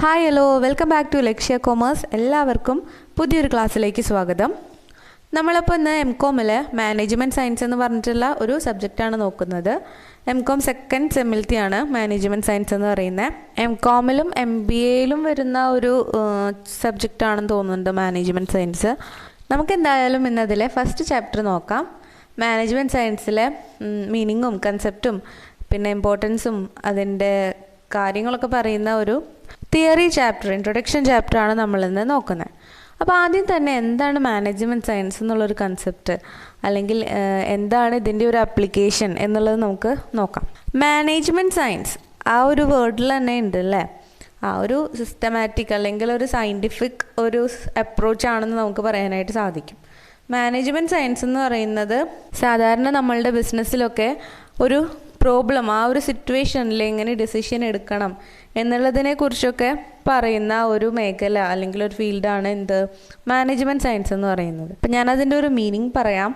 Hi hello welcome back to Lakshya commerce. എല്ലാവർക്കും പുതിയൊരു ക്ലാസ്സിലേക്ക് സ്വാഗതം. നമ്മളിപ്പോൾ ഇന്ന് MCOM മാനേജ്മെൻറ്റ് സയൻസ് എന്ന് പറഞ്ഞിട്ടുള്ള ഒരു സബ്ജക്റ്റാണ് നോക്കുന്നത്. MCOM സെക്കൻഡ് സെമ്മിലത്തെയാണ് മാനേജ്മെൻറ്റ് സയൻസ് എന്ന് പറയുന്നത്. MCOMലും MBAയിലും വരുന്ന ഒരു സബ്ജക്റ്റാണെന്ന് തോന്നുന്നുണ്ട് മാനേജ്മെൻറ്റ് സയൻസ്. നമുക്ക് എന്തായാലും ഇന്നതിലെ ഫസ്റ്റ് ചാപ്റ്റർ നോക്കാം. മാനേജ്മെൻറ്റ് സയൻസിലെ മീനിങ്ങും കൺസെപ്റ്റും പിന്നെ ഇമ്പോർട്ടൻസും അതിൻ്റെ കാര്യങ്ങളൊക്കെ പറയുന്ന ഒരു തിയറി ചാപ്റ്റർ, ഇൻട്രൊഡക്ഷൻ ചാപ്റ്ററാണ് നമ്മളിന്ന് നോക്കുന്നത്. അപ്പോൾ ആദ്യം തന്നെ എന്താണ് മാനേജ്മെൻറ്റ് സയൻസ് എന്നുള്ളൊരു കൺസെപ്റ്റ്, അല്ലെങ്കിൽ എന്താണ് ഇതിൻ്റെ ഒരു ആപ്ലിക്കേഷൻ എന്നുള്ളത് നമുക്ക് നോക്കാം. മാനേജ്മെൻറ്റ് സയൻസ് ആ ഒരു വേർഡിൽ തന്നെ ഉണ്ട് അല്ലേ. ആ ഒരു സിസ്റ്റമാറ്റിക് അല്ലെങ്കിൽ ഒരു സയൻറ്റിഫിക് ഒരു അപ്രോച്ചാണെന്ന് നമുക്ക് പറയാനായിട്ട് സാധിക്കും. മാനേജ്മെൻറ്റ് സയൻസ് എന്ന് പറയുന്നത് സാധാരണ നമ്മളുടെ ബിസിനസ്സിലൊക്കെ ഒരു പ്രോബ്ലം, ആ ഒരു സിറ്റുവേഷനിൽ എങ്ങനെ ഡിസിഷൻ എടുക്കണം എന്നുള്ളതിനെ കുറിച്ചൊക്കെ പറയുന്ന ഒരു മേഖല അല്ലെങ്കിൽ ഒരു ഫീൽഡാണ് എന്ത് മാനേജ്മെൻറ്റ് സയൻസ് എന്ന് പറയുന്നത്. അപ്പം ഞാനതിൻ്റെ ഒരു മീനിങ് പറയാം.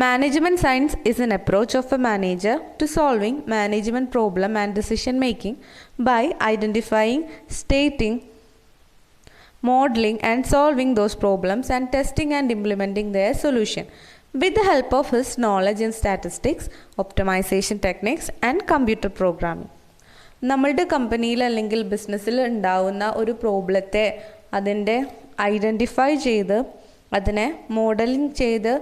Management science is an approach of a manager to solving management problem and decision making by identifying, stating, modeling and solving those problems and testing and implementing their solution with the help of his knowledge in statistics, optimization techniques and computer programming. നമ്മളുടെ കമ്പനിയിൽ അല്ലെങ്കിൽ ബിസിനസ്സിൽ ഉണ്ടാവുന്ന ഒരു പ്രോബ്ലത്തെ അതിൻ്റെ identify ചെയ്ത് അതിനെ modelling ചെയ്ത്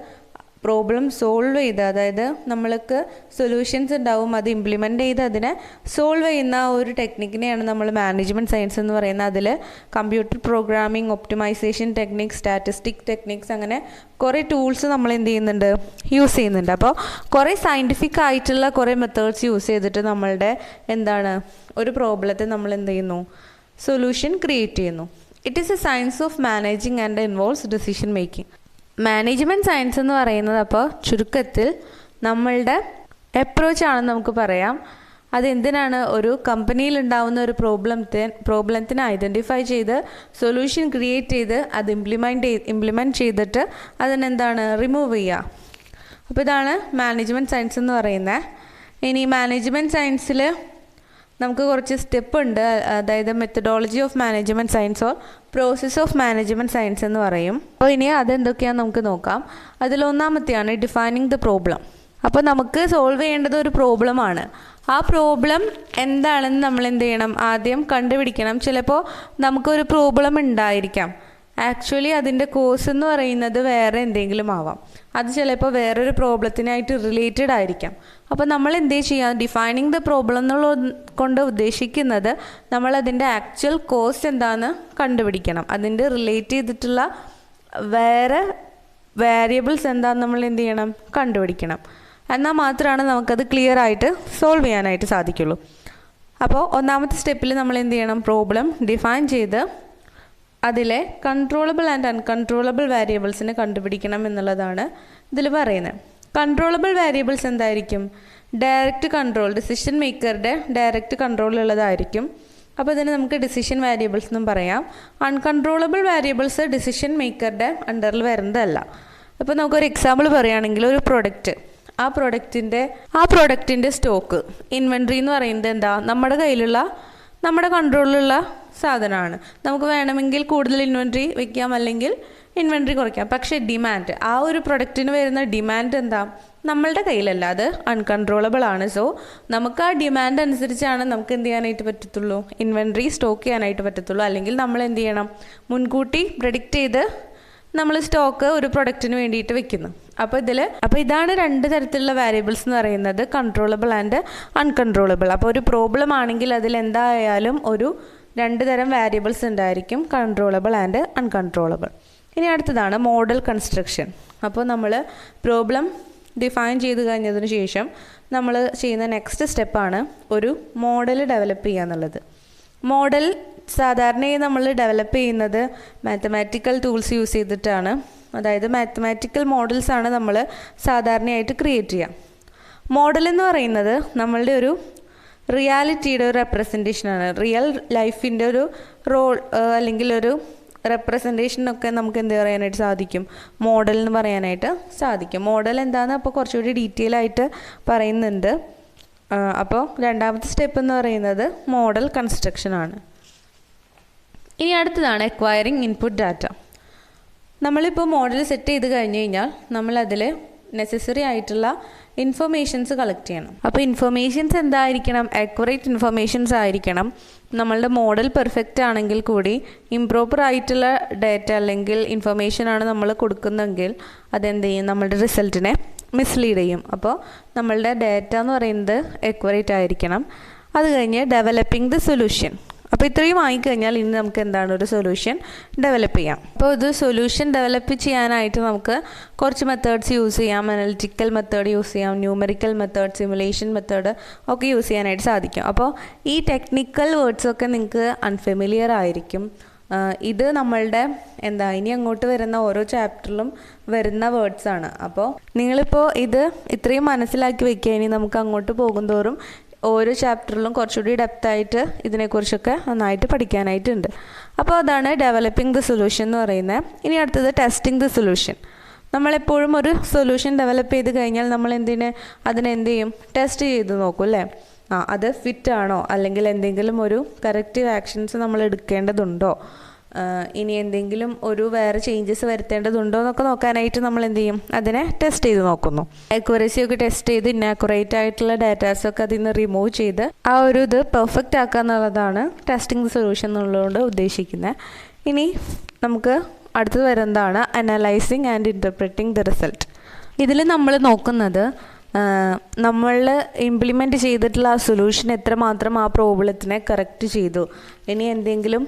പ്രോബ്ലം സോൾവ് ചെയ്ത്, അതായത് നമ്മൾക്ക് സൊല്യൂഷൻസ് ഉണ്ടാവും, അത് ഇംപ്ലിമെൻ്റ് ചെയ്ത് അതിനെ സോൾവ് ചെയ്യുന്ന ഒരു ടെക്നിക്കിനെയാണ് നമ്മൾ മാനേജ്മെൻറ്റ് സയൻസ് എന്ന് പറയുന്നത്. അതിൽ computer programming, optimisation techniques, statistic techniques, അങ്ങനെ കുറേ ടൂൾസ് നമ്മൾ എന്ത് ചെയ്യുന്നുണ്ട്, യൂസ് ചെയ്യുന്നുണ്ട്. അപ്പോൾ കുറേ സയൻറ്റിഫിക് ആയിട്ടുള്ള കുറേ മെത്തേഡ്സ് യൂസ് ചെയ്തിട്ട് നമ്മളുടെ എന്താണ് ഒരു പ്രോബ്ലത്തെ നമ്മൾ എന്ത് ചെയ്യുന്നു, സൊല്യൂഷൻ ക്രിയേറ്റ് ചെയ്യുന്നു. It is A science of managing and involves decision making. Management science എന്ന് പറയുന്നത് അപ്പോൾ ചുരുക്കത്തിൽ നമ്മളുടെ അപ്രോച്ചാണെന്ന് നമുക്ക് പറയാം. അതെന്തിനാണ്, ഒരു കമ്പനിയിൽ ഉണ്ടാവുന്ന ഒരു പ്രോബ്ലത്തിനെ ഐഡൻറ്റിഫൈ ചെയ്ത് സൊല്യൂഷൻ ക്രിയേറ്റ് ചെയ്ത് അത് ഇംപ്ലിമെൻറ്റ് ചെയ്തിട്ട് അതിനെന്താണ് റിമൂവ് ചെയ്യുക. അപ്പോൾ ഇതാണ് മാനേജ്മെൻറ്റ് സയൻസ് എന്ന് പറയുന്നത്. ഇനി മാനേജ്മെൻറ്റ് സയൻസിൽ നമുക്ക് കുറച്ച് സ്റ്റെപ്പ് ഉണ്ട്, അതായത് methodology of management science or process of management science എന്ന് പറയും. അപ്പോൾ ഇനി അതെന്തൊക്കെയാണെന്ന് നമുക്ക് നോക്കാം. അതിലൊന്നാമത്തെയാണ് ഡിഫൈനിങ് ദ പ്രോബ്ലം. അപ്പോൾ നമുക്ക് സോൾവ് ചെയ്യേണ്ടത് ഒരു പ്രോബ്ലമാണ്. ആ പ്രോബ്ലം എന്താണെന്ന് നമ്മൾ എന്ത് ചെയ്യണം, ആദ്യം കണ്ടുപിടിക്കണം. ചിലപ്പോൾ നമുക്കൊരു പ്രോബ്ലം ഉണ്ടായിരിക്കാം, ആക്ച്വലി അതിൻ്റെ കോസ് എന്ന് പറയുന്നത് വേറെ എന്തെങ്കിലും ആവാം. അത് ചിലപ്പോൾ വേറൊരു പ്രോബ്ലത്തിനായിട്ട് റിലേറ്റഡ് ആയിരിക്കാം. അപ്പോൾ നമ്മൾ എന്ത് ചെയ്യാം, ഡിഫൈനിങ് ദ പ്രോബ്ലം എന്നുള്ള കൊണ്ട് ഉദ്ദേശിക്കുന്നത് നമ്മൾ അതിൻ്റെ ആക്ച്വൽ കോസ് എന്താണെന്ന് കണ്ടുപിടിക്കണം. അതിൻ്റെ റിലേറ്റ് ചെയ്തിട്ടുള്ള വേറെ വേരിയബിൾസ് എന്താണെന്ന് നമ്മൾ എന്ത് ചെയ്യണം, കണ്ടുപിടിക്കണം. എന്നാൽ മാത്രമാണ് നമുക്കത് ക്ലിയർ ആയിട്ട് സോൾവ് ചെയ്യാനായിട്ട് സാധിക്കുള്ളൂ. അപ്പോൾ ഒന്നാമത്തെ സ്റ്റെപ്പിൽ നമ്മൾ എന്ത് ചെയ്യണം, പ്രോബ്ലം ഡിഫൈൻ ചെയ്ത് അതിലെ കൺട്രോളബിൾ ആൻഡ് അൺകൺട്രോളബിൾ വേരിയബിൾസിനെ കണ്ടുപിടിക്കണം എന്നുള്ളതാണ് ഇതിൽ പറയുന്നത്. കൺട്രോളബിൾ വേരിയബിൾസ് എന്തായിരിക്കും, ഡയറക്റ്റ് കൺട്രോൾ, ഡിസിഷൻ മേക്കറുടെ ഡയറക്റ്റ് കൺട്രോൾ ഉള്ളതായിരിക്കും. അപ്പോൾ ഇതിന് നമുക്ക് ഡിസിഷൻ വേരിയബിൾസ് എന്നും പറയാം. അൺകൺട്രോളബിൾ വേരിയബിൾസ് ഡിസിഷൻ മേക്കറുടെ അണ്ടറിൽ വരുന്നതല്ല. ഇപ്പോൾ നമുക്കൊരു എക്സാമ്പിൾ പറയുകയാണെങ്കിൽ ഒരു പ്രൊഡക്റ്റ്, ആ പ്രൊഡക്റ്റിൻ്റെ സ്റ്റോക്ക്, ഇൻവെൻട്രി എന്ന് പറയുന്നത് എന്താ, നമ്മുടെ കയ്യിലുള്ള നമ്മുടെ കൺട്രോളിലുള്ള സാധനമാണ്. നമുക്ക് വേണമെങ്കിൽ കൂടുതൽ ഇൻവെൻട്രി വയ്ക്കാം, അല്ലെങ്കിൽ ഇൻവെൻട്രി കുറയ്ക്കാം. പക്ഷേ ഡിമാൻഡ്, ആ ഒരു പ്രൊഡക്റ്റിന് വരുന്ന ഡിമാൻഡ് എന്താ, നമ്മളുടെ കയ്യിലല്ല, അത് അൺകൺട്രോളബിൾ ആണ്. സോ നമുക്ക് ആ ഡിമാൻഡ് അനുസരിച്ചാണ് നമുക്ക് എന്ത് ചെയ്യാനായിട്ട് പറ്റത്തുള്ളൂ, ഇൻവെൻട്രി സ്റ്റോക്ക് ചെയ്യാനായിട്ട് പറ്റത്തുള്ളൂ. അല്ലെങ്കിൽ നമ്മൾ എന്ത് ചെയ്യണം, മുൻകൂട്ടി പ്രെഡിക്റ്റ് ചെയ്ത് നമ്മൾ സ്റ്റോക്ക് ഒരു പ്രൊഡക്റ്റിന് വേണ്ടിയിട്ട് വെക്കുന്നു. അപ്പോൾ ഇതാണ് രണ്ട് തരത്തിലുള്ള വേരിയബിൾസ് എന്ന് പറയുന്നത്, കൺട്രോളബിൾ ആൻഡ് അൺകൺട്രോളബിൾ. അപ്പോൾ ഒരു പ്രോബ്ലം ആണെങ്കിൽ അതിൽ എന്തായാലും ഒരു രണ്ട് തരം വേരിയബിൾസ് ഉണ്ടായിരിക്കും, കൺട്രോളബിൾ ആൻഡ് അൺകൺട്രോളബിൾ. ഇനി അടുത്തതാണ് മോഡൽ കൺസ്ട്രക്ഷൻ. അപ്പോൾ നമ്മൾ പ്രോബ്ലം ഡിഫൈൻ ചെയ്ത് കഴിഞ്ഞതിന് ശേഷം നമ്മൾ ചെയ്യുന്ന നെക്സ്റ്റ് സ്റ്റെപ്പാണ് ഒരു മോഡൽ ഡെവലപ്പ് ചെയ്യുക എന്നുള്ളത്. മോഡൽ സാധാരണയായി നമ്മൾ ഡെവലപ്പ് ചെയ്യുന്നത് മാത്തമാറ്റിക്കൽ ടൂൾസ് യൂസ് ചെയ്തിട്ടാണ്. അതായത് മാത്തമാറ്റിക്കൽ മോഡൽസാണ് നമ്മൾ സാധാരണയായിട്ട് ക്രിയേറ്റ് ചെയ്യുക. മോഡൽ എന്ന് പറയുന്നത് നമ്മളുടെ ഒരു റിയാലിറ്റിയുടെ ഒരു റെപ്രസെൻറ്റേഷനാണ്. റിയൽ ലൈഫിൻ്റെ ഒരു റോൾ അല്ലെങ്കിൽ ഒരു റെപ്രസെൻറ്റേഷനൊക്കെ നമുക്ക് എന്ത് പറയാനായിട്ട് സാധിക്കും, മോഡൽ എന്ന് പറയാനായിട്ട് സാധിക്കും. മോഡൽ എന്താണെന്ന് അപ്പോൾ കുറച്ചുകൂടി ഡീറ്റെയിൽ ആയിട്ട് പറയുന്നുണ്ട്. അപ്പോൾ രണ്ടാമത്തെ സ്റ്റെപ്പ് എന്ന് പറയുന്നത് മോഡൽ കൺസ്ട്രക്ഷൻ ആണ്. ഇനി അടുത്തതാണ് എക്വയറിങ് ഇൻപുട്ട് ഡാറ്റ. നമ്മളിപ്പോൾ മോഡൽ സെറ്റ് ചെയ്ത് കഴിഞ്ഞ് കഴിഞ്ഞാൽ നമ്മളതിൽ നെസസറി ആയിട്ടുള്ള ഇൻഫർമേഷൻസ് കളക്ട് ചെയ്യണം. അപ്പോൾ ഇൻഫർമേഷൻസ് എന്തായിരിക്കണം? ആക്യുറേറ്റ് ഇൻഫർമേഷൻസ് ആയിരിക്കണം. നമ്മളുടെ മോഡൽ പെർഫെക്റ്റ് ആണെങ്കിൽ കൂടി ഇംപ്രോപ്പർ ആയിട്ടുള്ള ഡാറ്റ അല്ലെങ്കിൽ ഇൻഫർമേഷനാണ് നമ്മൾ കൊടുക്കുന്നതെങ്കിൽ അതെന്ത് ചെയ്യും? നമ്മളുടെ റിസൾട്ടിനെ മിസ്ലീഡ് ചെയ്യും. അപ്പോൾ നമ്മളുടെ ഡാറ്റ എന്ന് പറയുന്നത് ആക്യുറേറ്റ് ആയിരിക്കണം. അത് കഴിഞ്ഞ് ഡെവലപ്പിംഗ് ദ സൊല്യൂഷൻ. അപ്പോൾ ഇത്രയും ആയിക്കഴിഞ്ഞാൽ ഇനി നമുക്ക് എന്താണ് ഒരു സൊല്യൂഷൻ ഡെവലപ്പ് ചെയ്യാം. അപ്പോൾ ഇത് സൊല്യൂഷൻ ഡെവലപ്പ് ചെയ്യാനായിട്ട് നമുക്ക് കുറച്ച് മെത്തേഡ്സ് യൂസ് ചെയ്യാം. അനലിറ്റിക്കൽ മെത്തേഡ് യൂസ് ചെയ്യാം, ന്യൂമറിക്കൽ മെത്തേഡ്, സിമുലേഷൻ മെത്തേഡ് ഒക്കെ യൂസ് ചെയ്യാനായിട്ട് സാധിക്കും. അപ്പോൾ ഈ ടെക്നിക്കൽ വേർഡ്സൊക്കെ നിങ്ങൾക്ക് അൺഫെമിലിയർ ആയിരിക്കും. ഇത് നമ്മളുടെ ഇനി അങ്ങോട്ട് വരുന്ന ഓരോ ചാപ്റ്ററിലും വരുന്ന വേർഡ്സാണ്. അപ്പോൾ നിങ്ങളിപ്പോൾ ഇത് ഇത്രയും മനസ്സിലാക്കി വെക്കുക. ഇനി നമുക്ക് അങ്ങോട്ട് പോകുന്തോറും ഓരോ ചാപ്റ്ററിലും കുറച്ചുകൂടി ഡെപ്തായിട്ട് ഇതിനെക്കുറിച്ചൊക്കെ നന്നായിട്ട് പഠിക്കാനായിട്ടുണ്ട്. അപ്പോൾ അതാണ് ഡെവലപ്പിംഗ് ദ സൊല്യൂഷൻ എന്ന് പറയുന്നത്. ഇനി അടുത്തത് ടെസ്റ്റിംഗ് ദ സൊല്യൂഷൻ. നമ്മളെപ്പോഴും ഒരു സൊല്യൂഷൻ ഡെവലപ്പ് ചെയ്ത് കഴിഞ്ഞാൽ നമ്മൾ അതിനെന്ത് ചെയ്യും? ടെസ്റ്റ് ചെയ്ത് നോക്കും അല്ലേ? അത് ഫിറ്റ് ആണോ, അല്ലെങ്കിൽ എന്തെങ്കിലും ഒരു കറക്റ്റീവ് ആക്ഷൻസ് നമ്മൾ എടുക്കേണ്ടതുണ്ടോ, ഇനി എന്തെങ്കിലും ഒരു വേറെ ചേഞ്ചസ് വരുത്തേണ്ടതുണ്ടോ എന്നൊക്കെ നോക്കാനായിട്ട് നമ്മൾ എന്ത് ചെയ്യും? അതിനെ ടെസ്റ്റ് ചെയ്ത് നോക്കുന്നു. ആക്യുറസി ഒക്കെ ടെസ്റ്റ് ചെയ്ത് ഇന്നാക്യുറേറ്റ് ആയിട്ടുള്ള ഡാറ്റാസൊക്കെ അതിൽ നിന്ന് റിമൂവ് ചെയ്ത് ആ ഒരു ഇത് പെർഫെക്റ്റ് ആക്കുക എന്നുള്ളതാണ് ടെസ്റ്റിംഗ് സൊല്യൂഷൻ എന്നുള്ളതുകൊണ്ട് ഉദ്ദേശിക്കുന്നത്. ഇനി നമുക്ക് അടുത്തത് വരുന്നതാണ് analysing and interpreting the result. ഇതിൽ നമ്മൾ നോക്കുന്നത് നമ്മൾ ഇംപ്ലിമെൻറ്റ് ചെയ്തിട്ടുള്ള ആ സൊല്യൂഷൻ എത്രമാത്രം ആ പ്രോബ്ലത്തിനെ കറക്റ്റ് ചെയ്തു, ഇനി എന്തെങ്കിലും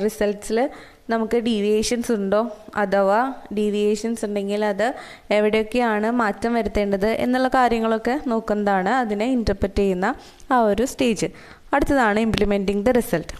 റിസൾട്ട്സിൽ നമുക്ക് ഡീവിയേഷൻസ് ഉണ്ടോ, അഥവാ ഡീവിയേഷൻസ് ഉണ്ടെങ്കിൽ അത് എവിടെയൊക്കെയാണ് മാറ്റം വരുത്തേണ്ടത് എന്നുള്ള കാര്യങ്ങളൊക്കെ നോക്കുന്നതാണ് അതിനെ ഇൻ്റർപ്രറ്റ് ചെയ്യുന്ന ആ ഒരു സ്റ്റേജ്. അടുത്തതാണ് ഇംപ്ലിമെൻറ്റിംഗ് ദ റിസൾട്ട്.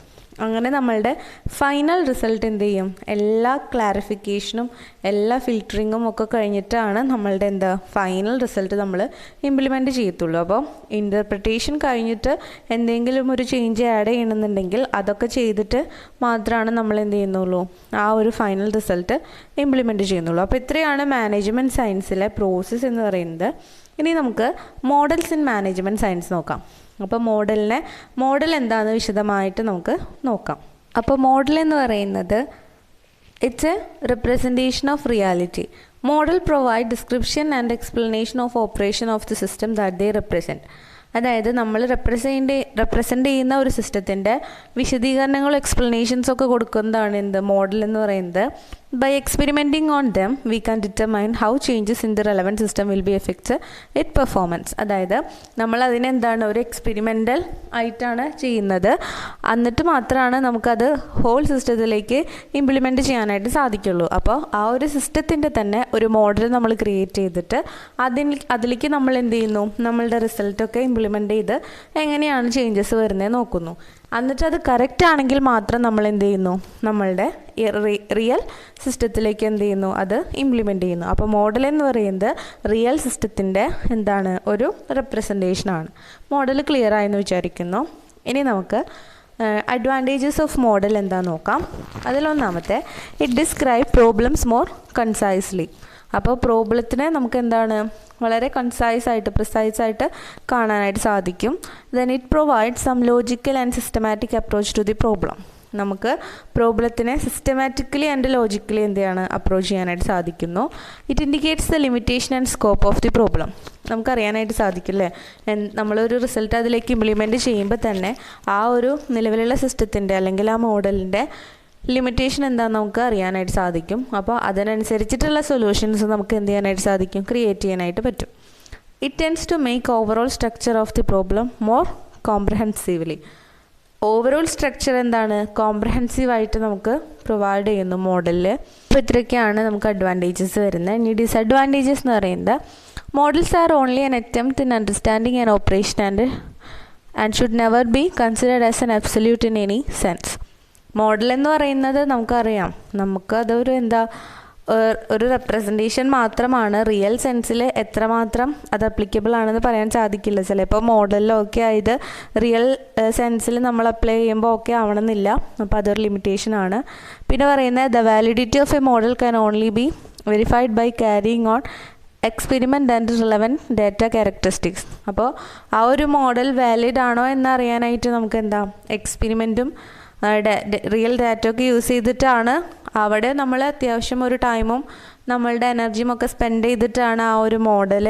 അങ്ങനെ നമ്മളുടെ ഫൈനൽ റിസൾട്ട് എന്ത് ചെയ്യും? എല്ലാ ക്ലാരിഫിക്കേഷനും എല്ലാ ഫിൽറ്ററിങ്ങും ഒക്കെ കഴിഞ്ഞിട്ടാണ് നമ്മളുടെ ഫൈനൽ റിസൾട്ട് നമ്മൾ ഇംപ്ലിമെൻറ്റ് ചെയ്യത്തുള്ളൂ. അപ്പോൾ ഇൻ്റർപ്രിട്ടേഷൻ കഴിഞ്ഞിട്ട് എന്തെങ്കിലും ഒരു ചേഞ്ച് ആഡ് ചെയ്യണമെന്നുണ്ടെങ്കിൽ അതൊക്കെ ചെയ്തിട്ട് മാത്രമാണ് നമ്മൾ എന്ത് ചെയ്യുന്നുള്ളൂ? ആ ഒരു ഫൈനൽ റിസൾട്ട് ഇംപ്ലിമെൻറ്റ് ചെയ്യുന്നുള്ളൂ. അപ്പോൾ ഇത്രയാണ് മാനേജ്മെൻറ്റ് സയൻസിലെ പ്രോസസ്സ് എന്ന് പറയുന്നത്. ഇനി നമുക്ക് മോഡൽസ് ഇൻ മാനേജ്മെൻറ്റ് സയൻസ് നോക്കാം. അപ്പോൾ മോഡൽ എന്താണെന്ന് വിശദമായിട്ട് നമുക്ക് നോക്കാം. അപ്പോൾ മോഡൽ എന്ന് പറയുന്നത് it's A representation of reality. Model provide description and explanation of operation of the system that they represent. അതായത് നമ്മൾ റെപ്രസെൻ്റ് ചെയ്യുന്ന ഒരു സിസ്റ്റത്തിൻ്റെ വിശദീകരണങ്ങളും എക്സ്പ്ലനേഷൻസൊക്കെ കൊടുക്കുന്നതാണ് മോഡൽ എന്ന് പറയുന്നത്. By experimenting on them we can determine how changes in the relevant system will be effects it performance. അതായത് നമ്മൾ ഒരു എക്സ്പെരിമെൻ്റൽ ആയിട്ടാണ് ചെയ്യുന്നത്. എന്നിട്ട് മാത്രമാണ് നമുക്കത് ഹോൾ സിസ്റ്റത്തിലേക്ക് ഇംപ്ലിമെൻറ്റ് ചെയ്യാനായിട്ട് സാധിക്കുള്ളൂ. അപ്പോൾ ആ ഒരു സിസ്റ്റത്തിൻ്റെ തന്നെ ഒരു മോഡൽ നമ്മൾ ക്രിയേറ്റ് ചെയ്തിട്ട് അതിലേക്ക് നമ്മൾ എന്ത് ചെയ്യുന്നു? നമ്മളുടെ റിസൾട്ടൊക്കെ ഇംപ്ലിമെൻറ്റ് ചെയ്ത് എങ്ങനെയാണ് ചേഞ്ചസ് വരുന്നത് നോക്കുന്നു. എന്നിട്ട് അത് കറക്റ്റ് ആണെങ്കിൽ മാത്രം നമ്മൾ എന്ത് ചെയ്യുന്നു? നമ്മളുടെ റിയൽ സിസ്റ്റത്തിലേക്ക് എന്ത് ചെയ്യുന്നു? അത് ഇംപ്ലിമെൻറ്റ് ചെയ്യുന്നു. അപ്പോൾ മോഡൽ എന്ന് പറയുന്നത് റിയൽ സിസ്റ്റത്തിൻ്റെ ഒരു റെപ്രസെൻറ്റേഷനാണ്. മോഡൽ ക്ലിയർ ആയെന്ന് വിചാരിക്കുന്നു. ഇനി നമുക്ക് അഡ്വാൻറ്റേജസ് ഓഫ് മോഡൽ എന്താണെന്ന് നോക്കാം. അതിലൊന്നാമത്തെ, it describe problems more concisely. അപ്പോൾ പ്രോബ്ലത്തിനെ നമുക്ക് വളരെ പ്രിസൈസായിട്ട് കാണാനായിട്ട് സാധിക്കും. Then it provide some logical and systematic approach to the problem. നമുക്ക് പ്രോബ്ലത്തിനെ സിസ്റ്റമാറ്റിക്കലി ആൻഡ് ലോജിക്കലി അപ്രോച്ച് ചെയ്യാനായിട്ട് സാധിക്കുന്നു. It indicates the limitation and scope of the problem. നമുക്കറിയാനായിട്ട് സാധിക്കില്ലേ, നമ്മളൊരു റിസൾട്ട് അതിലേക്ക് ഇംപ്ലിമെൻറ്റ് ചെയ്യുമ്പോൾ തന്നെ ആ ഒരു നിലവിലുള്ള സിസ്റ്റത്തിൻ്റെ അല്ലെങ്കിൽ ആ മോഡലിൻ്റെ ലിമിറ്റേഷൻ എന്താണെന്ന് നമുക്ക് അറിയാനായിട്ട് സാധിക്കും. അപ്പോൾ അതിനനുസരിച്ചിട്ടുള്ള സൊല്യൂഷൻസ് നമുക്ക് എന്ത് ചെയ്യാനായിട്ട് സാധിക്കും? ക്രിയേറ്റ് ചെയ്യാനായിട്ട് പറ്റും. It tends to make overall structure of the problem more comprehensively. Overall structure കോംപ്രഹെൻസീവായിട്ട് നമുക്ക് പ്രൊവൈഡ് ചെയ്യുന്നു മോഡലിൽ. അപ്പോൾ ഇത്രയൊക്കെയാണ് നമുക്ക് അഡ്വാൻറ്റേജസ് വരുന്നത്. ഇനി ഡിസഡ്വാൻറ്റേജസ് എന്ന് പറയുന്നത്, models are only an attempt in understanding and operation and should never be considered as an absolute in any sense. Model എന്ന് പറയുന്നത് നമുക്കറിയാം, നമുക്കതൊരു ഒരു റെപ്രസെൻറ്റേഷൻ മാത്രമാണ്. റിയൽ സെൻസിൽ എത്രമാത്രം അത് അപ്ലിക്കബിൾ ആണെന്ന് പറയാൻ സാധിക്കില്ല. ചിലപ്പോൾ മോഡലിലൊക്കെ ആയത് റിയൽ സെൻസിൽ നമ്മൾ അപ്ലൈ ചെയ്യുമ്പോൾ ഓക്കെ ആവണമെന്നില്ല. അപ്പോൾ അതൊരു ലിമിറ്റേഷനാണ്. പിന്നെ പറയുന്നത്, the validity of a model can only be verified by carrying on experiment and relevant data characteristics. അപ്പോൾ ആ ഒരു മോഡൽ വാലിഡ് ആണോ എന്നറിയാനായിട്ട് നമുക്ക് എക്സ്പെരിമെൻറ്റും റിയൽ ഡാറ്റ ഒക്കെ യൂസ് ചെയ്തിട്ടാണ് അവിടെ നമ്മൾ അത്യാവശ്യം ഒരു ടൈമും നമ്മളുടെ എനർജിയും ഒക്കെ സ്പെൻഡ് ചെയ്തിട്ടാണ് ആ ഒരു മോഡൽ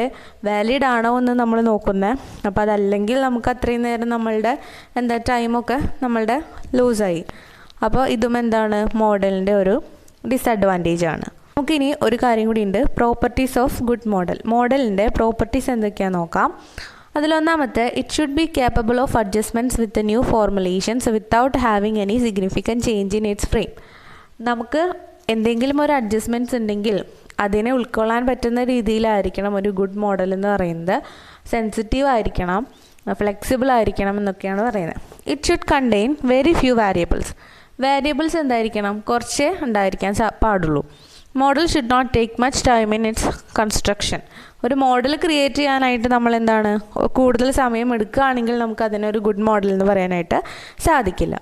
വാലിഡ് ആണോ എന്ന് നമ്മൾ നോക്കുന്നത്. അപ്പോൾ അതല്ലെങ്കിൽ നമുക്ക് അത്രയും നേരം നമ്മളുടെ ടൈമൊക്കെ നമ്മളുടെ ലൂസായി. അപ്പോൾ ഇതും എന്താണ് മോഡലിൻ്റെ ഒരു ഡിസഡ്വാൻറ്റേജ് ആണ്. നമുക്കിനി ഒരു കാര്യം കൂടി ഉണ്ട്, പ്രോപ്പർട്ടീസ് ഓഫ് ഗുഡ് മോഡൽ. മോഡലിൻ്റെ പ്രോപ്പർട്ടീസ് എന്തൊക്കെയാണെന്ന് നോക്കാം. അതിലൊന്നാമത്തെ, it should be capable of adjustments with new formulations without having any significant change in its frame. നമുക്ക് എന്തെങ്കിലും ഒരു അഡ്ജസ്റ്റ്മെൻറ്റ്സ് ഉണ്ടെങ്കിൽ അതിനെ ഉൾക്കൊള്ളാൻ പറ്റുന്ന രീതിയിലായിരിക്കണം ഒരു ഗുഡ് മോഡൽ എന്ന് പറയുന്നത്. സെൻസിറ്റീവ് ആയിരിക്കണം, ഫ്ലെക്സിബിൾ ആയിരിക്കണം എന്നൊക്കെയാണ് പറയുന്നത്. It should contain very few variables. Variables എന്തായിരിക്കണം? കുറച്ചേ ഉണ്ടായിരിക്കാൻ പാടുള്ളൂ. Model should not take much time in its construction. ഒരു മോഡൽ ക്രിയേറ്റ് ചെയ്യാനായിട്ട് നമ്മൾ കൂടുതൽ സമയം എടുക്കുകയാണെങ്കിൽ നമുക്ക് അതിനൊരു ഗുഡ് മോഡൽ എന്ന് പറയാനായിട്ട് സാധിക്കില്ല.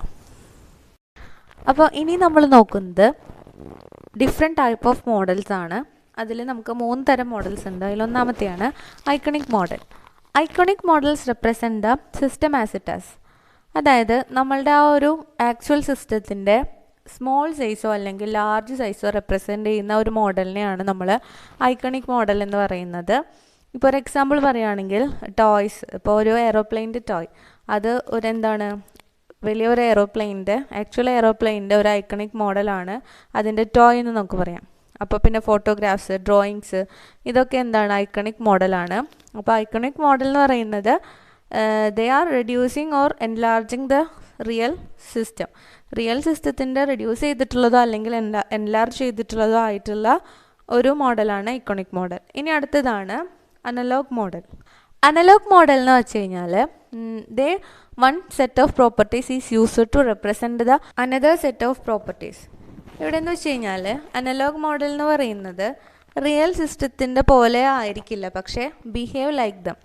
അപ്പോൾ ഇനി നമ്മൾ നോക്കുന്നത് ഡിഫറെൻറ്റ് ടൈപ്പ് ഓഫ് മോഡൽസ് ആണ്. അതിൽ നമുക്ക് 3 തരം മോഡൽസ് ഉണ്ട്. അതിലൊന്നാമത്തെയാണ് iconic model. Iconic models represent the system as it as. അതായത് നമ്മളുടെ ആ ഒരു ആക്ച്വൽ സിസ്റ്റത്തിൻ്റെ സ്മോൾ സൈസോ അല്ലെങ്കിൽ ലാർജ് സൈസോ റെപ്രസെൻ്റ് ചെയ്യുന്ന ഒരു മോഡലിനെയാണ് നമ്മൾ ഐക്കണിക് മോഡൽ എന്ന് പറയുന്നത്. ഇപ്പോൾ ഒരു എക്സാമ്പിൾ പറയുകയാണെങ്കിൽ ടോയ്സ്, ഇപ്പോൾ ഒരു എയ്റോപ്ലെയിൻ്റെ ടോയ്, അത് വലിയൊരു എയ്റോപ്ലെയിൻ്റെ ആക്ച്വൽ എയ്റോപ്ലെയിൻ്റെ ഒരു ഐക്കണിക് മോഡലാണ് അതിൻ്റെ ടോയ് എന്ന് നമുക്ക് പറയാം. അപ്പോൾ പിന്നെ ഫോട്ടോഗ്രാഫ്സ്, ഡ്രോയിങ്സ്, ഇതൊക്കെ ഐക്കണിക് മോഡലാണ്. അപ്പോൾ ഐക്കണിക് മോഡൽ എന്ന് പറയുന്നത് they are reducing or enlarging the real system. Real സിസ്റ്റത്തിൻ്റെ റെഡ്യൂസ് ചെയ്തിട്ടുള്ളതോ അല്ലെങ്കിൽ എൻലാർജ് ചെയ്തിട്ടുള്ളതോ ആയിട്ടുള്ള ഒരു മോഡലാണ് ഐക്കണിക് മോഡൽ. ഇനി അടുത്തതാണ് അനലോഗ് മോഡൽ. അനലോഗ് മോഡൽ എന്ന് വെച്ച് കഴിഞ്ഞാൽ one set of properties is used to represent the another set of properties. ഇവിടെ എന്ന് വെച്ച് കഴിഞ്ഞാൽ അനലോഗ് മോഡൽ എന്ന് പറയുന്നത് റിയൽ സിസ്റ്റത്തിൻ്റെ പോലെ ആയിരിക്കില്ല, പക്ഷേ ബിഹേവ് ലൈക്ക് ദം.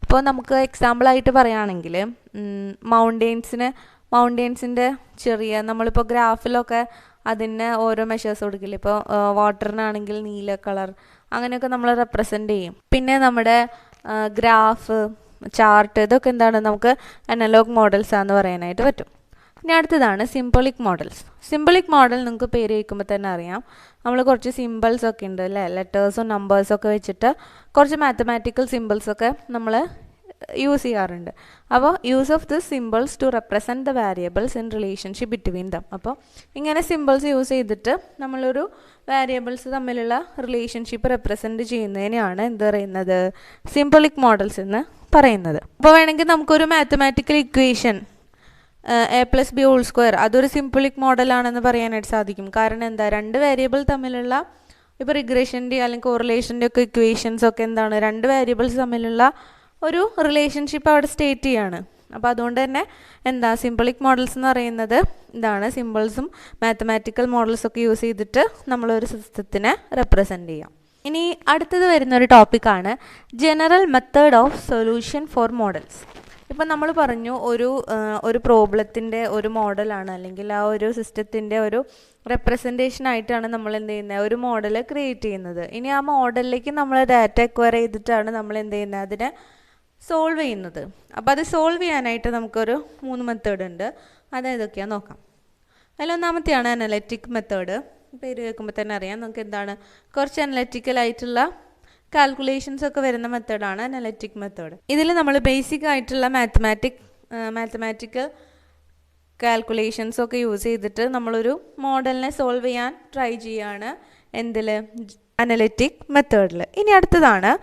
ഇപ്പോൾ നമുക്ക് എക്സാമ്പിളായിട്ട് പറയുകയാണെങ്കിൽ മൗണ്ടെയ്ൻസിൻ്റെ നമ്മളിപ്പോൾ ഗ്രാഫിലൊക്കെ അതിന് ഓരോ മെഷേഴ്സ് കൊടുക്കില്ല. ഇപ്പോൾ വാട്ടറിനാണെങ്കിൽ നീല കളർ, അങ്ങനെയൊക്കെ നമ്മൾ റെപ്രസെൻ്റ് ചെയ്യും. പിന്നെ നമ്മുടെ ഗ്രാഫ്, ചാർട്ട്, ഇതൊക്കെ നമുക്ക് അനലോഗ് മോഡൽസ് ആണെന്ന് പറയാനായിട്ട് പറ്റും. ഇനി അടുത്തതാണ് സിംബോളിക് മോഡൽസ്. സിംബോളിക് മോഡൽ നിങ്ങൾക്ക് പേര് കേൾക്കുമ്പോൾ തന്നെ അറിയാം, നമ്മൾ കുറച്ച് സിമ്പിൾസ് ഒക്കെ ഉണ്ട് അല്ലേ, ലെറ്റേഴ്സും നമ്പേഴ്സൊക്കെ വെച്ചിട്ട് കുറച്ച് മാത്തമാറ്റിക്കൽ സിമ്പിൾസൊക്കെ നമ്മൾ യൂസ് ചെയ്യാറുണ്ട്. അപ്പോൾ use of this symbols to represent the variables in relationship between them. അപ്പോൾ ഇങ്ങനെ സിമ്പിൾസ് യൂസ് ചെയ്തിട്ട് നമ്മളൊരു വേരിയബിൾസ് തമ്മിലുള്ള റിലേഷൻഷിപ്പ് റെപ്രസെൻറ്റ് ചെയ്യുന്നതിനെയാണ് പറയുന്നത്, സിംബോളിക് മോഡൽസ് എന്ന് പറയുന്നത്. അപ്പോൾ വേണമെങ്കിൽ നമുക്കൊരു മാത്തമാറ്റിക്കൽ ഇക്വേഷൻ a+b², അതൊരു സിംബോളിക് മോഡലാണെന്ന് പറയാനായിട്ട് സാധിക്കും. കാരണം രണ്ട് വേരിയബിൾ തമ്മിലുള്ള ഇപ്പോൾ റിഗ്രഷൻ്റെ അല്ലെങ്കിൽ കോറിലേഷൻ്റെ ഒക്കെ ഇക്വേഷൻസ് ഒക്കെ രണ്ട് വേരിയബിൾസ് തമ്മിലുള്ള ഒരു റിലേഷൻഷിപ്പ് അവിടെ സ്റ്റേറ്റ് ചെയ്യാണ്. അപ്പോൾ അതുകൊണ്ട് തന്നെ സിംബോളിക് മോഡൽസ് എന്ന് പറയുന്നത് സിമ്പിൾസും മാത്തമാറ്റിക്കൽ മോഡൽസൊക്കെ യൂസ് ചെയ്തിട്ട് നമ്മളൊരു സിസ്റ്റത്തിനെ റെപ്രസെൻറ്റ് ചെയ്യാം. ഇനി അടുത്തത് വരുന്നൊരു ടോപ്പിക്കാണ് general method of solution for models. ഇപ്പം നമ്മൾ പറഞ്ഞു ഒരു പ്രോബ്ലത്തിൻ്റെ ഒരു മോഡലാണ് അല്ലെങ്കിൽ ആ ഒരു സിസ്റ്റത്തിൻ്റെ ഒരു റെപ്രസെൻറ്റേഷൻ ആയിട്ടാണ് നമ്മൾ ഒരു മോഡൽ ക്രിയേറ്റ് ചെയ്യുന്നത്. ഇനി ആ മോഡലിലേക്ക് നമ്മൾ ഡാറ്റ അക്വയർ ചെയ്തിട്ടാണ് നമ്മൾ അതിനെ സോൾവ് ചെയ്യുന്നത്. അപ്പോൾ അത് സോൾവ് ചെയ്യാനായിട്ട് നമുക്കൊരു 3 മെത്തേഡ് ഉണ്ട്. അതേതൊക്കെയാണെന്ന് നോക്കാം. അതിലൊന്നാമത്തെയാണ് അനലറ്റിക് മെത്തേഡ്. പേര് കേൾക്കുമ്പോൾ തന്നെ അറിയാം നമുക്ക് കുറച്ച് അനലറ്റിക്കൽ ആയിട്ടുള്ള കാൽക്കുലേഷൻസ് ഒക്കെ വരുന്ന മെത്തേഡാണ് അനലറ്റിക് മെത്തേഡ്. ഇതിൽ നമ്മൾ ബേസിക് ആയിട്ടുള്ള മാത്തമാറ്റിക്കൽ കാൽക്കുലേഷൻസ് ഒക്കെ യൂസ് ചെയ്തിട്ട് നമ്മളൊരു മോഡലിനെ സോൾവ് ചെയ്യാൻ ട്രൈ ചെയ്യാണ് അനലറ്റിക് മെത്തേഡിൽ. ഇനി അടുത്തതാണ്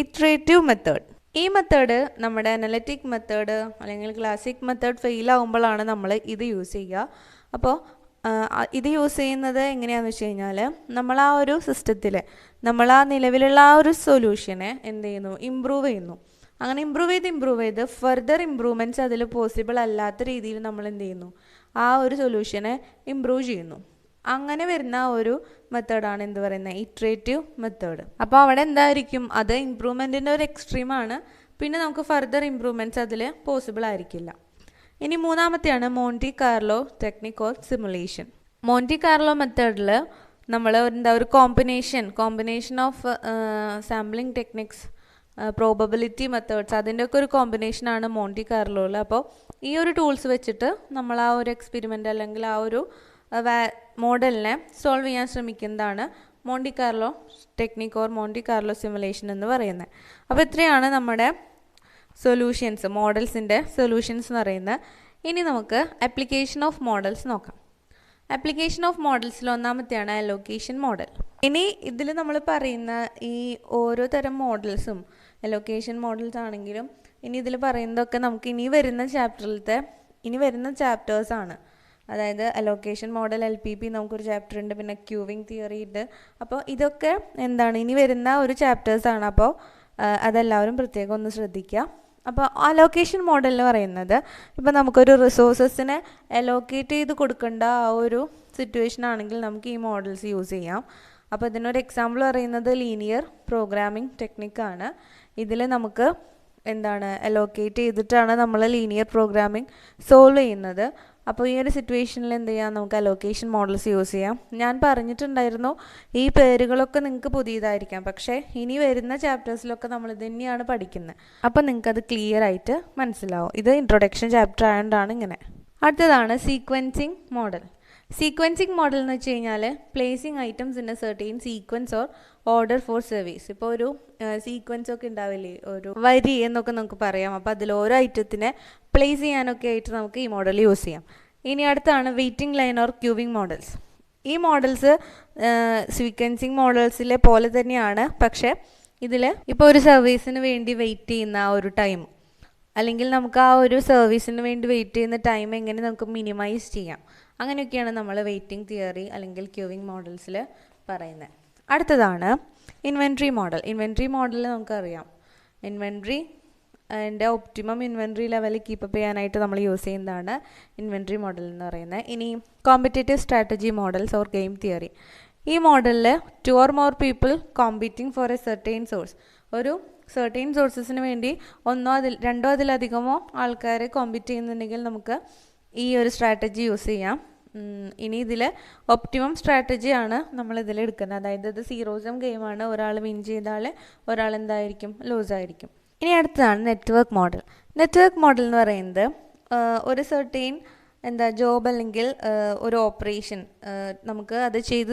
ഇറ്ററേറ്റീവ് മെത്തേഡ്. ഈ മെത്തേഡ് നമ്മുടെ അനലറ്റിക് മെത്തേഡ് അല്ലെങ്കിൽ ക്ലാസിക് മെത്തേഡ് ഫെയിൽ ആകുമ്പോഴാണ് നമ്മൾ ഇത് യൂസ് ചെയ്യുക. അപ്പോൾ ഇത് യൂസ് ചെയ്യുന്നത് എങ്ങനെയാണെന്ന് വെച്ച് കഴിഞ്ഞാൽ നമ്മൾ ആ ഒരു സിസ്റ്റത്തിൽ നമ്മൾ ആ നിലവിലുള്ള ആ ഒരു സൊല്യൂഷനെ ഇമ്പ്രൂവ് ചെയ്യുന്നു. അങ്ങനെ ഇമ്പ്രൂവ് ചെയ്ത് ഫർദർ ഇമ്പ്രൂവ്മെൻറ്റ്സ് അതിൽ പോസിബിൾ അല്ലാത്ത രീതിയിൽ നമ്മൾ ആ ഒരു സൊല്യൂഷനെ ഇമ്പ്രൂവ് ചെയ്യുന്നു. അങ്ങനെ വരുന്ന ഒരു മെത്തേഡാണ് പറയുന്നത് ഇറ്ററേറ്റീവ് മെത്തേഡ്. അപ്പോൾ അവിടെ എന്തായിരിക്കും, അത് ഇമ്പ്രൂവ്മെൻറ്റിൻ്റെ ഒരു എക്സ്ട്രീമാണ്. പിന്നെ നമുക്ക് ഫർദർ ഇമ്പ്രൂവ്മെൻറ്റ്സ് അതിൽ പോസിബിൾ ആയിരിക്കില്ല. ഇനി മൂന്നാമത്തെയാണ് Monte Carlo technique or simulation. Monte Carlo മെത്തേഡിൽ നമ്മൾ ഒരു combination of sampling techniques, probability methods, അതിൻ്റെയൊക്കെ ഒരു കോമ്പിനേഷനാണ് മോണ്ടി കാർലോയിൽ. അപ്പോൾ ഈ ഒരു ടൂൾസ് വെച്ചിട്ട് നമ്മൾ ആ ഒരു എക്സ്പെരിമെൻ്റ് അല്ലെങ്കിൽ ആ ഒരു മോഡലിനെ സോൾവ് ചെയ്യാൻ ശ്രമിക്കുന്നതാണ് Monte Carlo technique or Monte Carlo simulation എന്ന് പറയുന്നത്. അപ്പോൾ ഇത്രയാണ് നമ്മുടെ സൊല്യൂഷൻസ്, മോഡൽസിൻ്റെ സൊല്യൂഷൻസ് എന്ന് പറയുന്നത്. ഇനി നമുക്ക് ആപ്ലിക്കേഷൻ ഓഫ് മോഡൽസ് നോക്കാം. ആപ്ലിക്കേഷൻ ഓഫ് മോഡൽസിൽ ഒന്നാമത്തെയാണ് അലോക്കേഷൻ മോഡൽ. ഇനി ഇതിൽ നമ്മൾ പറയുന്ന ഈ ഓരോ തരം മോഡൽസും അലോക്കേഷൻ മോഡൽസ് ആണെങ്കിലും ഇനി ഇതിൽ പറയുന്നതൊക്കെ നമുക്ക് ഇനി വരുന്ന ചാപ്റ്റേഴ്സാണ്. അതായത് അലോക്കേഷൻ മോഡൽ LPP നമുക്കൊരു ചാപ്റ്റർ ഉണ്ട്, പിന്നെ ക്യൂവിങ് തിയറി ഉണ്ട്. അപ്പോൾ ഇതൊക്കെ എന്താണ് ഇനി വരുന്ന ഒരു ചാപ്റ്റേഴ്സാണ്. അപ്പോൾ അതെല്ലാവരും പ്രത്യേകം ഒന്ന് ശ്രദ്ധിക്കുക. അപ്പോൾ അലോക്കേഷൻ മോഡൽ എന്ന് പറയുന്നത് ഇപ്പോൾ നമുക്കൊരു റിസോഴ്സസിനെ അലോക്കേറ്റ് ചെയ്ത് കൊടുക്കേണ്ട ആ ഒരു സിറ്റുവേഷൻ ആണെങ്കിൽ നമുക്ക് ഈ മോഡൽസ് യൂസ് ചെയ്യാം. അപ്പോൾ ഇതിനൊരു എക്സാമ്പിൾ പറയുന്നത് ലീനിയർ പ്രോഗ്രാമിംഗ് ടെക്നിക്കാണ്. ഇതിൽ നമുക്ക് എന്താണ് അലോക്കേറ്റ് ചെയ്തിട്ടാണ് നമ്മൾ ലീനിയർ പ്രോഗ്രാമിംഗ് സോൾവ് ചെയ്യുന്നത്. അപ്പോൾ ഈ ഒരു സിറ്റുവേഷനിൽ എന്ത് ചെയ്യാം, നമുക്ക് അലോക്കേഷൻ മോഡൽസ് യൂസ് ചെയ്യാം. ഞാൻ പറഞ്ഞിട്ടുണ്ടായിരുന്നു ഈ പേരുകളൊക്കെ നിങ്ങൾക്ക് പുതിയതായിരിക്കാം, പക്ഷേ ഇനി വരുന്ന ചാപ്റ്റേഴ്സിലൊക്കെ നമ്മൾ ഇത് തന്നെയാണ് പഠിക്കുന്നത്. അപ്പോൾ നിങ്ങൾക്കത് ക്ലിയർ ആയിട്ട് മനസ്സിലാവും. ഇത് ഇൻട്രൊഡക്ഷൻ ചാപ്റ്റർ ആയതുകൊണ്ടാണ് ഇങ്ങനെ. അടുത്തതാണ് സീക്വൻസിങ് മോഡൽ. സീക്വൻസിങ് മോഡൽ എന്ന് വെച്ച് കഴിഞ്ഞാൽ placing items in A certain sequence or order for service. ഇപ്പോൾ ഒരു സീക്വൻസ് ഒക്കെ ഉണ്ടാവില്ലേ, ഒരു വരി എന്നൊക്കെ നമുക്ക് പറയാം. അപ്പോൾ അതിൽ ഓരോ ഐറ്റത്തിനെ പ്ലേസ് ചെയ്യാനൊക്കെ ആയിട്ട് നമുക്ക് ഈ മോഡൽ യൂസ് ചെയ്യാം. ഇനി അടുത്താണ് വെയിറ്റിംഗ് ലൈൻ ഓർ ക്യൂവിംഗ് മോഡൽസ്. ഈ മോഡൽസ് സീക്വൻസിങ് മോഡൽസിലെ പോലെ തന്നെയാണ്, പക്ഷേ ഇതിൽ ഇപ്പോൾ ഒരു സർവീസിന് വേണ്ടി വെയിറ്റ് ചെയ്യുന്ന ആ ഒരു ടൈം, അല്ലെങ്കിൽ നമുക്ക് ആ ഒരു സർവീസിന് വേണ്ടി വെയിറ്റ് ചെയ്യുന്ന ടൈം എങ്ങനെ നമുക്ക് മിനിമൈസ് ചെയ്യാം, അങ്ങനെയൊക്കെയാണ് നമ്മൾ വെയിറ്റിംഗ് തിയറി അല്ലെങ്കിൽ ക്യൂവിംഗ് മോഡൽസിൽ പറയുന്നത്. അടുത്തതാണ് ഇൻവെൻട്രി മോഡൽ. ഇൻവെൻട്രി മോഡലിൽ നമുക്കറിയാം ഇൻവെൻട്രി അതിൻ്റെ ഒപ്റ്റിമം ഇൻവെൻട്രി ലെവൽ കീപ്പപ്പ് ചെയ്യാനായിട്ട് നമ്മൾ യൂസ് ചെയ്യുന്നതാണ് ഇൻവെൻട്രി മോഡൽ എന്ന് പറയുന്നത്. ഇനി competitive strategy models or game theory. ഈ മോഡലിൽ 2 or more people competing four A certain source. ഒരു സെർട്ടൈൻ സോഴ്സസിന് വേണ്ടി രണ്ടോ അതിലധികമോ ആൾക്കാർ കോമ്പീറ്റ് ചെയ്യുന്നുണ്ടെങ്കിൽ നമുക്ക് ഈ ഒരു സ്ട്രാറ്റജി യൂസ് ചെയ്യാം. ഇനി ഇതിൽ ഒപ്റ്റിമം സ്ട്രാറ്റജിയാണ് നമ്മളിതിൽ എടുക്കുന്നത്. അതായത് ഇത് സീറോസം ഗെയിമാണ്. ഒരാൾ വിൻ ചെയ്താൽ ഒരാൾ എന്തായിരിക്കും, ലൂസ് ആയിരിക്കും. ഇനി അടുത്തതാണ് നെറ്റ്വർക്ക് മോഡൽ. നെറ്റ്വർക്ക് മോഡൽ എന്ന് പറയുന്നത് ഒരു സെർട്ടൈൻ ജോബ് അല്ലെങ്കിൽ ഒരു ഓപ്പറേഷൻ നമുക്ക് അത് ചെയ്തു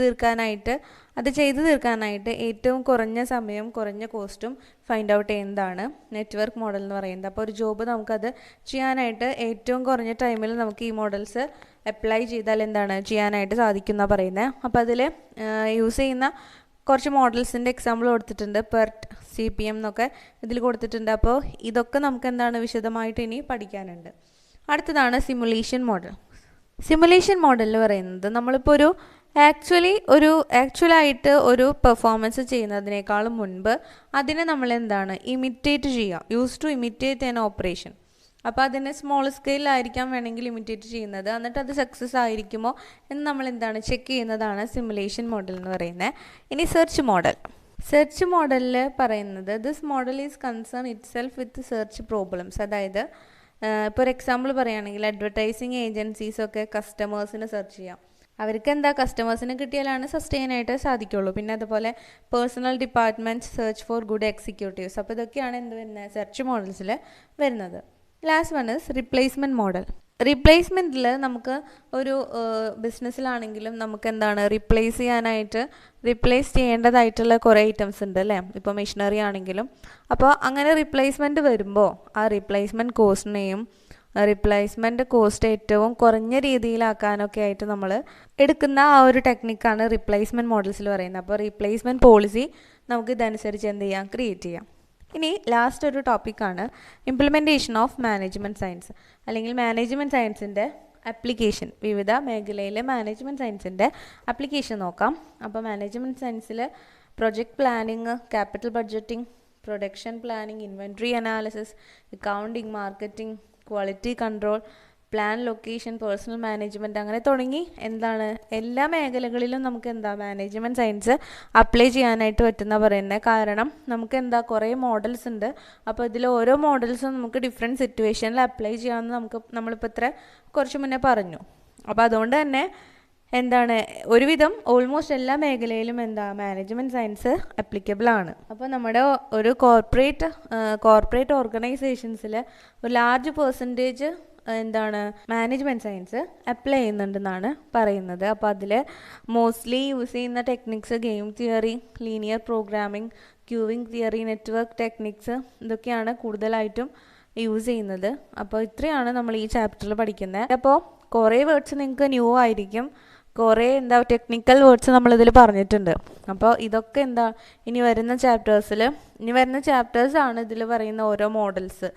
തീർക്കാനായിട്ട് ഏറ്റവും കുറഞ്ഞ സമയം കുറഞ്ഞ കോസ്റ്റും ഫൈൻഡ് ഔട്ട് ചെയ്യുന്നതാണ് നെറ്റ്വർക്ക് മോഡൽ എന്ന് പറയുന്നത്. അപ്പോൾ ഒരു ജോബ് നമുക്കത് ചെയ്യാനായിട്ട് ഏറ്റവും കുറഞ്ഞ ടൈമിൽ നമുക്ക് ഈ മോഡൽസ് അപ്ലൈ ചെയ്താൽ ചെയ്യാനായിട്ട് സാധിക്കും എന്നാണ് പറയുന്നത്. അപ്പോൾ അതിൽ യൂസ് ചെയ്യുന്ന കുറച്ച് മോഡൽസിൻ്റെ എക്സാമ്പിൾ കൊടുത്തിട്ടുണ്ട്. PERT, CPM എന്നൊക്കെ ഇതിൽ കൊടുത്തിട്ടുണ്ട്. അപ്പോൾ ഇതൊക്കെ നമുക്ക് വിശദമായിട്ട് ഇനി പഠിക്കാനുണ്ട്. അടുത്തതാണ് സിമുലേഷൻ മോഡൽ. സിമുലേഷൻ മോഡൽ എന്ന് പറയുന്നത് നമ്മളിപ്പോൾ ആക്ച്വലായിട്ട് ഒരു പെർഫോമൻസ് ചെയ്യുന്നതിനേക്കാളും മുൻപ് അതിനെ നമ്മൾ ഇമിറ്റേറ്റ് ചെയ്യുക, use to imitate an operation. അപ്പോൾ അതിനെ സ്മോൾ സ്കെയിലായിരിക്കാം വേണമെങ്കിൽ ഇമിറ്റേറ്റ് ചെയ്യുന്നത്, എന്നിട്ട് അത് സക്സസ് ആയിരിക്കുമോ എന്ന് നമ്മൾ ചെക്ക് ചെയ്യുന്നതാണ് സിമുലേഷൻ മോഡൽ എന്ന് പറയുന്നത്. ഇനി സെർച്ച് മോഡൽ. സെർച്ച് മോഡലിൽ പറയുന്നത് this model is concern it self with search problems. അതായത് ഇപ്പോൾ ഒരു എക്സാമ്പിൾ പറയുകയാണെങ്കിൽ അഡ്വർടൈസിങ് ഏജൻസീസൊക്കെ കസ്റ്റമേഴ്സിനെ സെർച്ച് ചെയ്യാം. അവർക്ക് കസ്റ്റമേഴ്സിനെ കിട്ടിയാലാണ് സസ്റ്റെയിൻ ആയിട്ട് സാധിക്കുള്ളൂ. പിന്നെ അതുപോലെ personnel departments search for good executives. അപ്പോൾ ഇതൊക്കെയാണ് സെർച്ച് മോഡൽസിൽ വരുന്നത്. Last one is replacement model. റീപ്ലേസ്മെൻറ്റിൽ നമുക്ക് ഒരു ബിസിനസ്സിലാണെങ്കിലും നമുക്ക് റീപ്ലേസ് ചെയ്യേണ്ടതായിട്ടുള്ള കുറേ ഐറ്റംസ് ഉണ്ട് അല്ലേ, ഇപ്പോൾ മെഷീനറി ആണെങ്കിലും. അപ്പോൾ അങ്ങനെ റീപ്ലേസ്മെൻറ്റ് വരുമ്പോൾ ആ റീപ്ലേസ്മെൻറ്റ് കോസ്റ്റ് ഏറ്റവും കുറഞ്ഞ രീതിയിലാക്കാനൊക്കെ ആയിട്ട് നമ്മൾ എടുക്കുന്ന ആ ഒരു ടെക്നിക്കാണ് റീപ്ലേസ്മെൻറ്റ് മോഡൽസിൽ പറയുന്നത്. അപ്പോൾ റീപ്ലേസ്മെൻറ്റ് പോളിസി നമുക്ക് ഇതനുസരിച്ച് ക്രിയേറ്റ് ചെയ്യാം. ഇനി ലാസ്റ്റ് ഒരു ടോപ്പിക്കാണ് ഇംപ്ലിമെൻറ്റേഷൻ ഓഫ് മാനേജ്മെൻറ്റ് സയൻസ് അല്ലെങ്കിൽ മാനേജ്മെൻറ്റ് സയൻസിൻ്റെ ആപ്ലിക്കേഷൻ. വിവിധ മേഖലയിലെ മാനേജ്മെൻറ്റ് സയൻസിൻ്റെ ആപ്ലിക്കേഷൻ നോക്കാം. അപ്പോൾ മാനേജ്മെൻറ്റ് സയൻസിൽ project planning, capital budgeting, production planning, inventory analysis, accounting, marketing, quality control, plan, location, personal management, അങ്ങനെ തുടങ്ങി എല്ലാ മേഖലകളിലും നമുക്ക് മാനേജ്മെൻറ്റ് സയൻസ് അപ്ലൈ ചെയ്യാനായിട്ട് പറ്റുന്ന പറയുന്നത്. കാരണം നമുക്ക് കുറേ മോഡൽസ് ഉണ്ട്. അപ്പോൾ ഇതിൽ ഓരോ മോഡൽസും നമുക്ക് ഡിഫറെൻറ്റ് സിറ്റുവേഷനിൽ അപ്ലൈ ചെയ്യാമെന്ന് നമ്മളിപ്പോൾ കുറച്ച് മുന്നേ പറഞ്ഞു. അപ്പോൾ അതുകൊണ്ട് തന്നെ ഒരുവിധം ഓൾമോസ്റ്റ് എല്ലാ മേഖലയിലും മാനേജ്മെൻറ്റ് സയൻസ് അപ്ലിക്കബിൾ ആണ്. അപ്പോൾ നമ്മുടെ ഒരു കോർപ്പറേറ്റ് ഓർഗനൈസേഷൻസിൽ ഒരു ലാർജ് പെർസെൻറ്റേജ് എന്താണ് മാനേജ്മെൻറ്റ് സയൻസ് അപ്ലൈ ചെയ്യുന്നുണ്ടെന്നാണ് പറയുന്നത്. അപ്പോൾ അതിൽ മോസ്റ്റ്ലി യൂസ് ചെയ്യുന്ന techniques game theory, linear programming, queuing theory, network techniques ഇതൊക്കെയാണ് കൂടുതലായിട്ടും യൂസ് ചെയ്യുന്നത്. അപ്പോൾ ഇത്രയാണ് നമ്മൾ ഈ ചാപ്റ്ററിൽ പഠിക്കുന്നത്. അപ്പോൾ കുറേ വേർഡ്സ് നിങ്ങൾക്ക് ന്യൂ ആയിരിക്കും, കുറേ ടെക്നിക്കൽ വേർഡ്സ് നമ്മളിതിൽ പറഞ്ഞിട്ടുണ്ട്. അപ്പോൾ ഇതൊക്കെ ഇനി വരുന്ന ചാപ്റ്റേഴ്സാണ് ഇതിൽ പറയുന്ന ഓരോ മോഡൽസ്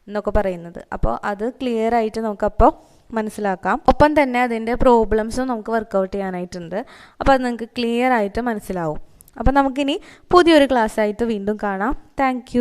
എന്നൊക്കെ പറയുന്നത്. അപ്പോൾ അത് ക്ലിയർ ആയിട്ട് നമുക്കപ്പോൾ മനസ്സിലാക്കാം. ഒപ്പം തന്നെ അതിൻ്റെ പ്രോബ്ലംസും നമുക്ക് വർക്കൗട്ട് ചെയ്യാനായിട്ടുണ്ട്. അപ്പോൾ അത് നിങ്ങൾക്ക് ക്ലിയർ ആയിട്ട് മനസ്സിലാവും. അപ്പോൾ നമുക്കിനി പുതിയൊരു ക്ലാസ്സായിട്ട് വീണ്ടും കാണാം. താങ്ക്